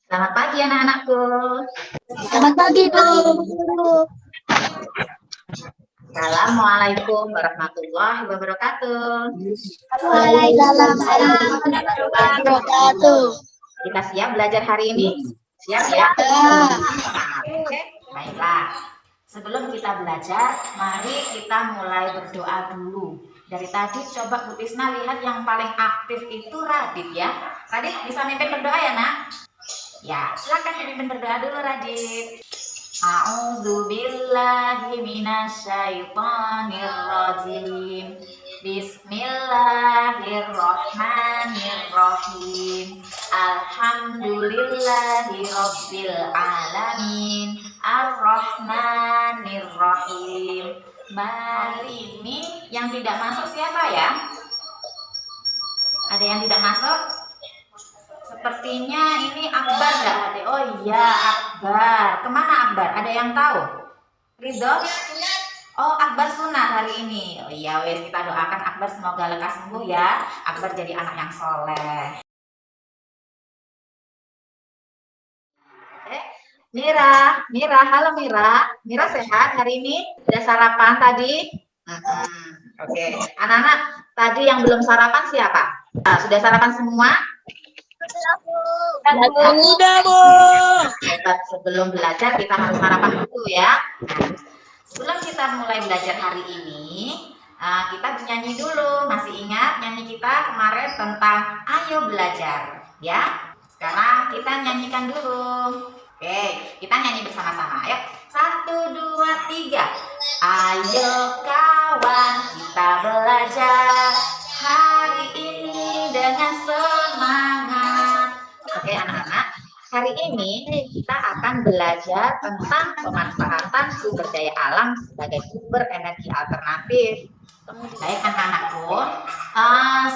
Selamat pagi anak-anakku. Selamat pagi, Bu. Assalamualaikum warahmatullahi wabarakatuh. Waalaikumsalam warahmatullahi wabarakatuh. Kita siap belajar hari ini? Siap ya? Oke, baiklah. Sebelum kita belajar, mari kita mulai berdoa dulu. Dari tadi coba Bu Tisna lihat yang paling aktif itu Radit ya. Radit bisa mimpin berdoa ya nak? Ya, silakan mimpin berdoa dulu Radit. A'udzu billahi minasyaitonir rajim. Bismillahirrahmanirrahim. Alhamdulillahi rabbil alamin. Ar-Rahmanir-Rahim. Mari ini yang tidak masuk siapa ya? Ada yang tidak masuk? Sepertinya ini Akbar nggak ada. Oh iya Akbar. Kemana Akbar? Ada yang tahu? Ridho? Oh Akbar sunat hari ini. Oh iya wes, kita doakan Akbar semoga lekas sembuh ya. Akbar jadi anak yang soleh. Mira, halo Mira. Mira sehat hari ini? Udah sarapan tadi? Oke. Anak-anak tadi yang belum sarapan siapa? Sudah sarapan semua? Udah, Bu. Sebelum belajar kita harus sarapan dulu ya. Sebelum kita mulai belajar hari ini, kita bernyanyi dulu. Masih ingat nyanyi kita kemarin tentang ayo belajar ya? Sekarang kita nyanyikan dulu. Oke, kita nyanyi bersama-sama. Ayo, 1, 2, 3. Ayo kawan, kita belajar hari ini dengan semangat. Oke anak-anak, hari ini kita akan belajar tentang pemanfaatan sumber daya alam sebagai sumber energi alternatif. Baik anak-anakku,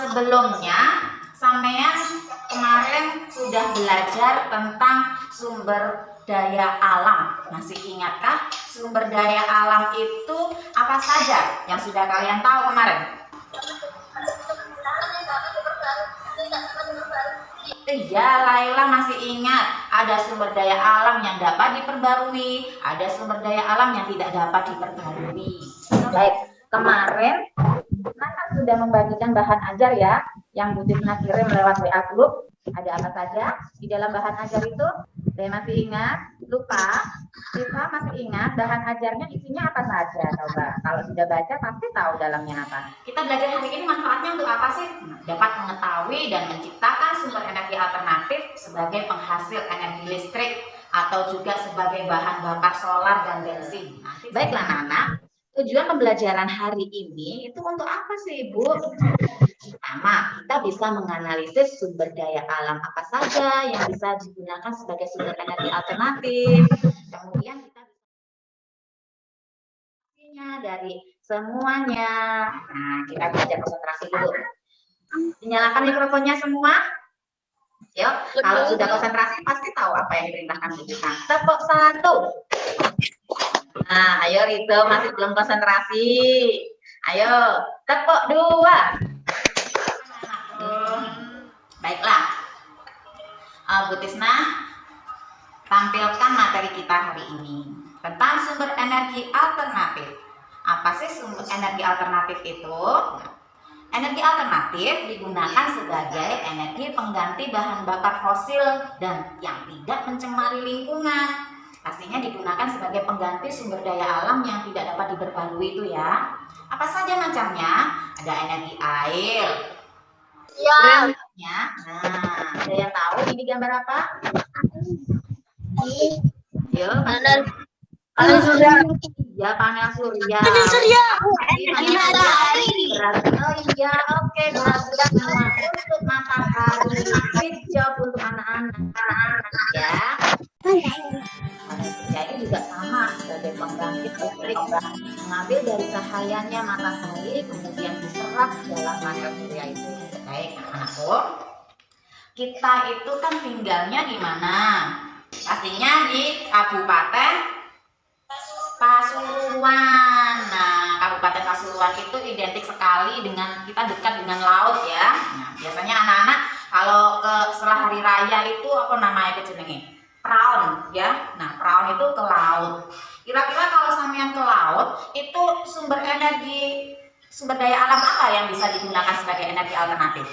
sebelumnya sampean kemarin sudah belajar tentang sumber daya alam. Masih ingatkah sumber daya alam itu apa saja yang sudah kalian tahu kemarin? Iya, Laila masih ingat ada sumber daya alam yang dapat diperbarui, ada sumber daya alam yang tidak dapat diperbarui. Baik, kemarin kan sudah membagikan bahan ajar ya, yang Bu Tisna kirim lewat WA Group. Ada apa saja di dalam bahan ajar itu? Saya masih ingat? Lupa? Kita masih ingat bahan ajarnya isinya apa saja? Coba, kalau sudah baca pasti tahu dalamnya apa. Kita belajar hari ini manfaatnya untuk apa sih? Dapat mengetahui dan menciptakan sumber energi alternatif sebagai penghasil energi listrik atau juga sebagai bahan bakar solar dan bensin. Baiklah anak-anak, tujuan pembelajaran hari ini itu untuk apa sih Bu? Pertama, kita bisa menganalisis sumber daya alam apa saja yang bisa digunakan sebagai sumber energi alternatif. Kemudian kita bisa dari semuanya. Nah, kita belajar konsentrasi dulu. Dinyalakan mikrofonnya semua. Yuk, kalau sudah konsentrasi pasti tahu apa yang diperintahkan kita. Tepuk 1. Nah, ayo Rito masih belum konsentrasi. Ayo, tepuk 2. Baiklah, Bu Tisna tampilkan materi kita hari ini tentang sumber energi alternatif. Apa sih sumber energi alternatif itu? Energi alternatif digunakan sebagai energi pengganti bahan bakar fosil dan yang tidak mencemari lingkungan. Pastinya digunakan sebagai pengganti sumber daya alam yang tidak dapat diperbarui itu ya. Apa saja macamnya? Ada energi air. Ya. Nah, ada yang tahu ini gambar apa? Yuk, panel surya. Ya, panel surya. Panel surya. Oh iya, oke, bagus semua untuk matahari. Big job untuk anak-anak. Ya. Panel surya ini juga sama sebagai pembangkit listrik, mengambil dari cahayanya matahari kemudian diserap dalam panel surya itu. Baik, anak-anakku, kita itu kan tinggalnya di mana? Pastinya di Kabupaten Pasuruan. Nah, Kabupaten Pasuruan itu identik sekali dengan kita dekat dengan laut ya. Nah, biasanya anak-anak Kalau setelah hari raya itu apa namanya kejenenge? Praon ya. Nah, praon itu ke laut. Kira-kira kalau sampean ke laut itu sumber energi, sumber daya alam apa yang bisa digunakan sebagai energi alternatif?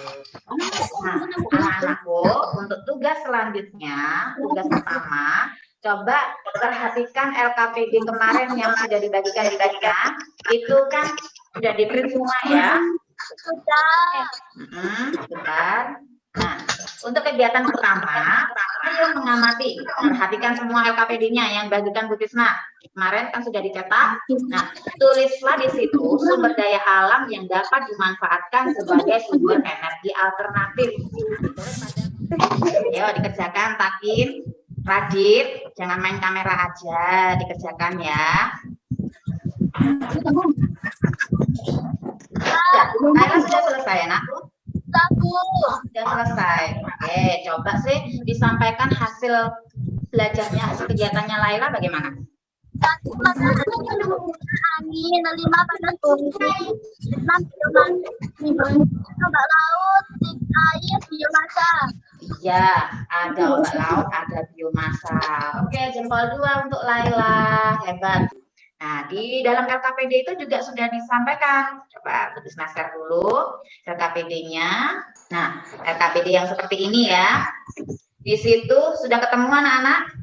Nah, anak-anakku, untuk tugas selanjutnya, tugas pertama, coba perhatikan LKPD kemarin yang sudah dibagikan itu kan sudah di print semua ya. Bentar. Nah, untuk kegiatan pertama, ayo mengamati, perhatikan semua LKPD-nya yang bagikan Bu Tisna. Kemarin kan sudah dicetak. Nah, tulislah di situ sumber daya alam yang dapat dimanfaatkan sebagai sumber energi alternatif. Ayo dikerjakan, Takin, Radit, jangan main kamera aja, dikerjakan ya. Naila sudah selesai anakku? Sudah selesai. Oke, coba sih disampaikan hasil belajarnya, hasil kegiatannya Laila bagaimana? Angin, 5 panas bumi, 6 ombak laut, air, biomasa. Iya, ada ombak laut, ada biomasa. Oke, jempol 2 untuk Laila, hebat. Nah, di dalam LKPD itu juga sudah disampaikan. Coba tulis share dulu LKPD-nya. Nah, LKPD yang seperti ini ya. Di situ sudah ketemu anak-anak?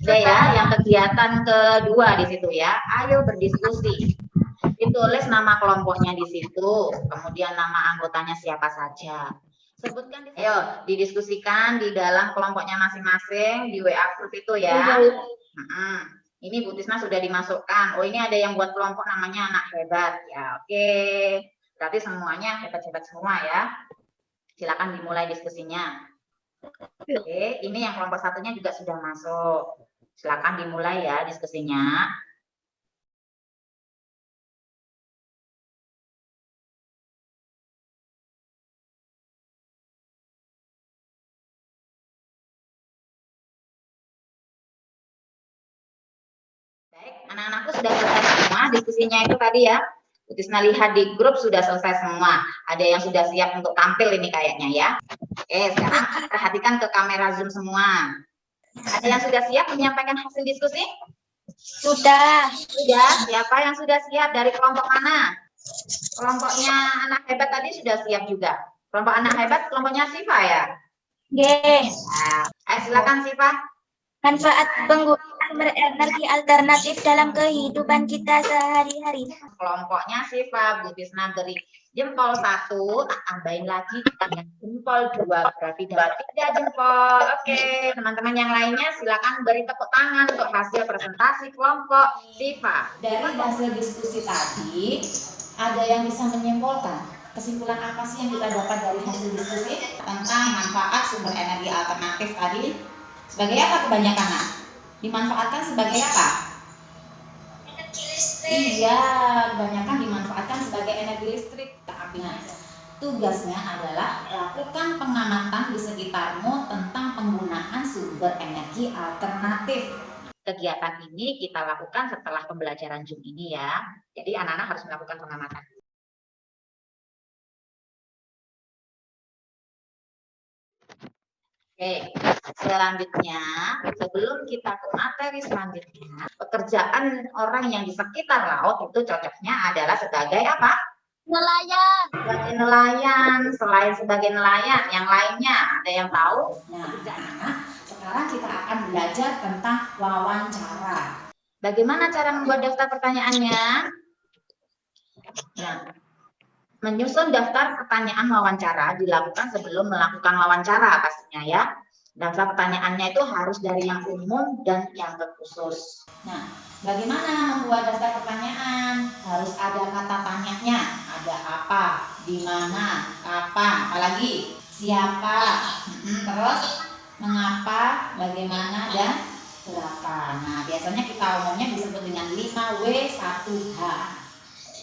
Sudah ya, yang kegiatan kedua di situ ya. Ayo berdiskusi. Ditulis nama kelompoknya di situ, kemudian nama anggotanya siapa saja. Sebutkan, ayo didiskusikan di dalam kelompoknya masing-masing di WA group itu ya. Ini Bu Tisna sudah dimasukkan. Oh, ini ada yang buat kelompok namanya anak hebat. Ya, oke. Berarti semuanya hebat-hebat semua ya. Silakan dimulai diskusinya. Oke, ini yang kelompok satunya juga sudah masuk. Silakan dimulai ya diskusinya. Baik, anak-anakku sudah selesai semua diskusinya itu tadi ya. Bu Tisna lihat di grup sudah selesai semua. Ada yang sudah siap untuk tampil ini kayaknya ya. Oke, sekarang perhatikan ke kamera Zoom semua. Ada yang sudah siap menyampaikan hasil diskusi? Sudah. Sudah. Siapa yang sudah siap dari kelompok mana? Kelompoknya anak hebat tadi sudah siap juga. Kelompok anak hebat, kelompoknya Siva ya? Nah, silakan Siva. Manfaat penggunaan energi alternatif dalam kehidupan kita sehari-hari. Kelompoknya Siva, Bu Tisna beri jempol 1, tambahin lagi jempol 2, berarti dapat 3 jempol. Oke, teman-teman yang lainnya silakan beri tepuk tangan untuk hasil presentasi kelompok Siva. Dari hasil diskusi tadi, ada yang bisa menyimpulkan kesimpulan apa sih yang kita dapat dari hasil diskusi tentang manfaat sumber energi alternatif tadi? Sebagai apa kebanyakan? Nah, dimanfaatkan sebagai apa? Energi listrik. Iya, kebanyakan dimanfaatkan sebagai energi listrik. Nah, tugasnya adalah lakukan pengamatan di sekitarmu tentang penggunaan sumber energi alternatif. Kegiatan ini kita lakukan setelah pembelajaran Zoom ini ya. Jadi anak-anak harus melakukan pengamatan. Oke, selanjutnya sebelum kita ke materi selanjutnya, pekerjaan orang yang di sekitar laut itu cocoknya adalah sebagai apa? Nelayan. Sebagai nelayan. Selain sebagai nelayan, yang lainnya ada yang tahu? Nah, sekarang kita akan belajar tentang wawancara. Bagaimana cara membuat daftar pertanyaannya? Nah, menyusun daftar pertanyaan wawancara dilakukan sebelum melakukan wawancara pastinya ya. Daftar pertanyaannya itu harus dari yang umum dan yang terkhusus. Nah, bagaimana membuat daftar pertanyaan? Harus ada kata tanyanya. Ada apa, di mana, kapan, apalagi siapa, terus mengapa, bagaimana, dan berapa. Nah, biasanya kita umumnya disebut dengan 5W1H.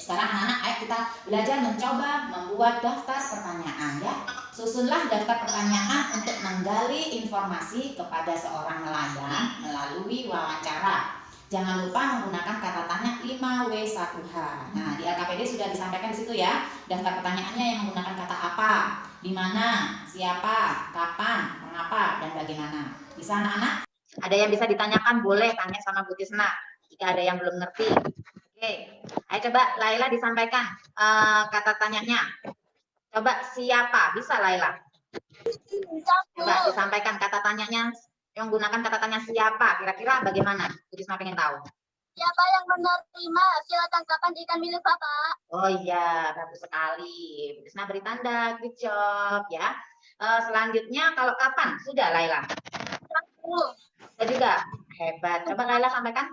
Sekarang anak-anak, ayo kita belajar mencoba membuat daftar pertanyaan ya. Susunlah daftar pertanyaan untuk menggali informasi kepada seorang nelayan melalui wawancara. Jangan lupa menggunakan kata tanya 5W1H. Nah, di LKPD sudah disampaikan di situ ya. Daftar pertanyaannya yang menggunakan kata apa, di mana, siapa, kapan, mengapa, dan bagaimana. Bisa anak-anak? Ada yang bisa ditanyakan, boleh tanya sama Bu Tisna jika ada yang belum ngerti. Oke, ayo coba Laila disampaikan kata tanyanya. Coba siapa? Bisa Laila? Coba disampaikan kata tanyanya yang menggunakan kata tanya siapa. Kira-kira bagaimana? Bu Tisna pengen tahu. Siapa yang menerima hasil tangkapan ikan milik Bapak? Oh iya, bagus sekali. Bu Tisna beri tanda, good job ya. Selanjutnya kalau kapan? Sudah Laila. Sudah juga. Hebat. Coba Laila sampaikan.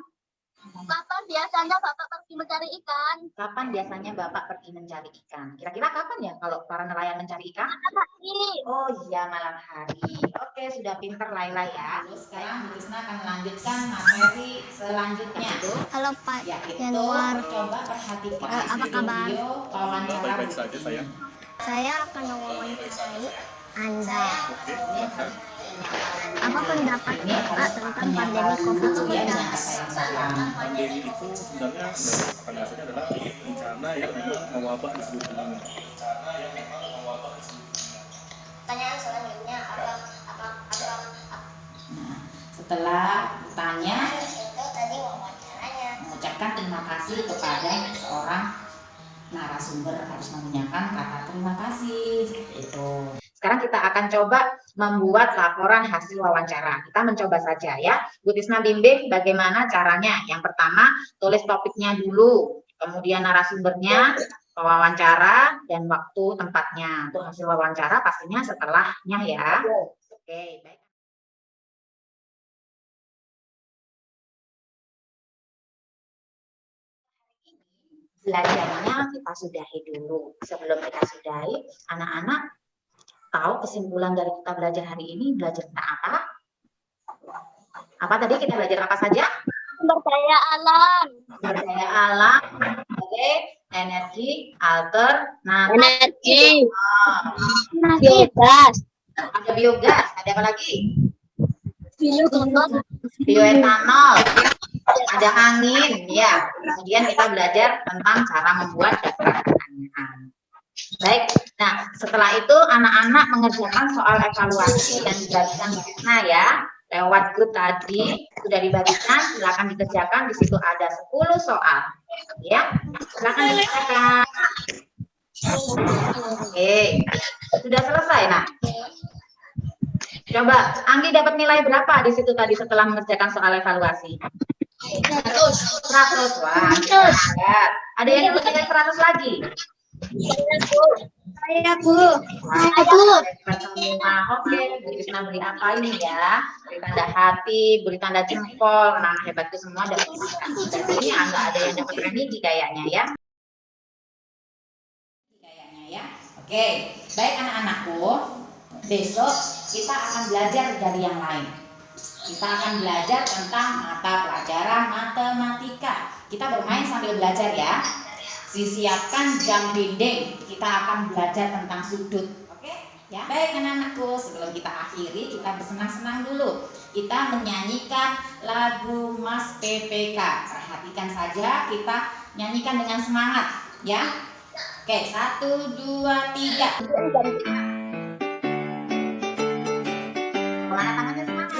Kapan biasanya Bapak pergi mencari ikan? Kapan biasanya Bapak pergi mencari ikan? Kira-kira kapan ya kalau para nelayan mencari ikan? Malam hari. Oh iya, malam hari. Oke, sudah pinter Laila ya. Terus sekarang Bu Tisna akan melanjutkan materi selanjutnya. Halo Pak Yaitu Januar, coba perhatikan apa kabar? video wawancara Baik-baik saja sayang. Saya akan mewawancarai Anda. Apa pendapat Bapak tentang pandemi COVID-19? Pandemi itu sebenarnya pada dasarnya adalah bencana yang memang mewabah di seluruh dunia. Pertanyaan selanjutnya Nah, setelah bertanya, itu tadi wawancaranya. mengucapkan terima kasih kepada seorang narasumber, harus menggunakan kata terima kasih seperti itu. Sekarang kita akan coba membuat laporan hasil wawancara. Kita mencoba saja ya. Bu Tisna bimbing bagaimana caranya. Yang pertama, tulis topiknya dulu, kemudian narasumbernya, wawancara, dan waktu tempatnya. Untuk hasil wawancara pastinya setelahnya ya. Oke, baik. Belajarnya kita sudahi dulu. Sebelum kita sudahi, anak-anak tahu kesimpulan dari kita belajar hari ini, belajar tentang apa? Apa tadi kita belajar apa saja? Sumber daya alam. Sumber daya alam, oke, energi, alternatif. Energi. Oh, Biogas. ada biogas, ada apa lagi? Biogas. Bioetanol, ada angin, ya. Kemudian kita belajar tentang cara membuat daftar pertanyaan. Baik, nah setelah itu anak-anak mengerjakan soal evaluasi yang dibagikan Bu Tisna ya. Lewat grup tadi sudah dibagikan, silakan dikerjakan. Di situ ada 10 soal. Ya, silakan dikerjakan. Oke, sudah selesai. Nah, coba Anggi dapat nilai berapa di situ tadi setelah mengerjakan soal evaluasi? 100. Wah, hebat. Ada yang dapat nilai 100 lagi? Saya Bu. Hebat semua. Oke, Bu Tisna beri apa ini ya? Beri tanda hati, beri tanda jempol. Nah, hebat itu semua dapat dan ini nggak ada yang dapat remedi kayaknya ya. Kayaknya ya. Oke, baik anak-anakku. Besok kita akan belajar dari yang lain. Kita akan belajar tentang mata pelajaran matematika. Kita bermain sambil belajar ya. Disiapkan jam dinding. Kita akan belajar tentang sudut. Oke? Ya, baik anak-anakku. Sebelum kita akhiri, kita bersenang-senang dulu. Kita menyanyikan lagu Mas PPK. Perhatikan saja, kita nyanyikan dengan semangat, ya. Oke, 1, 2, 3. Kemana tangannya semangat?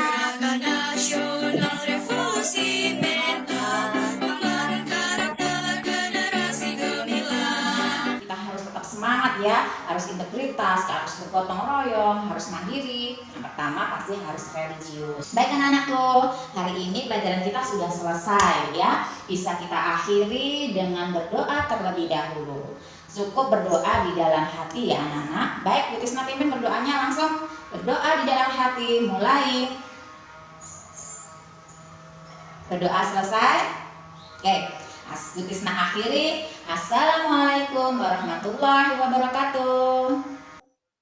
Nasional Revolusi Mental Membangun karakter generasi gemilang. Kita harus tetap semangat ya, harus integritas, harus bergotong royong, harus mandiri. Yang pertama pasti harus religius. Baik anak-anakku, hari ini pelajaran kita sudah selesai ya. Bisa kita akhiri dengan berdoa terlebih dahulu. Cukup berdoa di dalam hati ya anak-anak. Baik, Bu Tisna pimpin berdoanya langsung. Berdoa di dalam hati, mulai. Berdoa selesai. Oke, Bu Tisna akhiri. Assalamualaikum warahmatullahi wabarakatuh.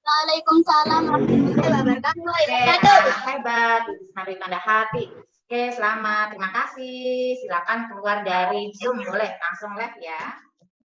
Waalaikumsalam warahmatullahi wabarakatuh. Oke, hebat. Bu Tisna beri tanda hati. Oke, selamat. Terima kasih. Silakan keluar dari Zoom, boleh langsung live ya.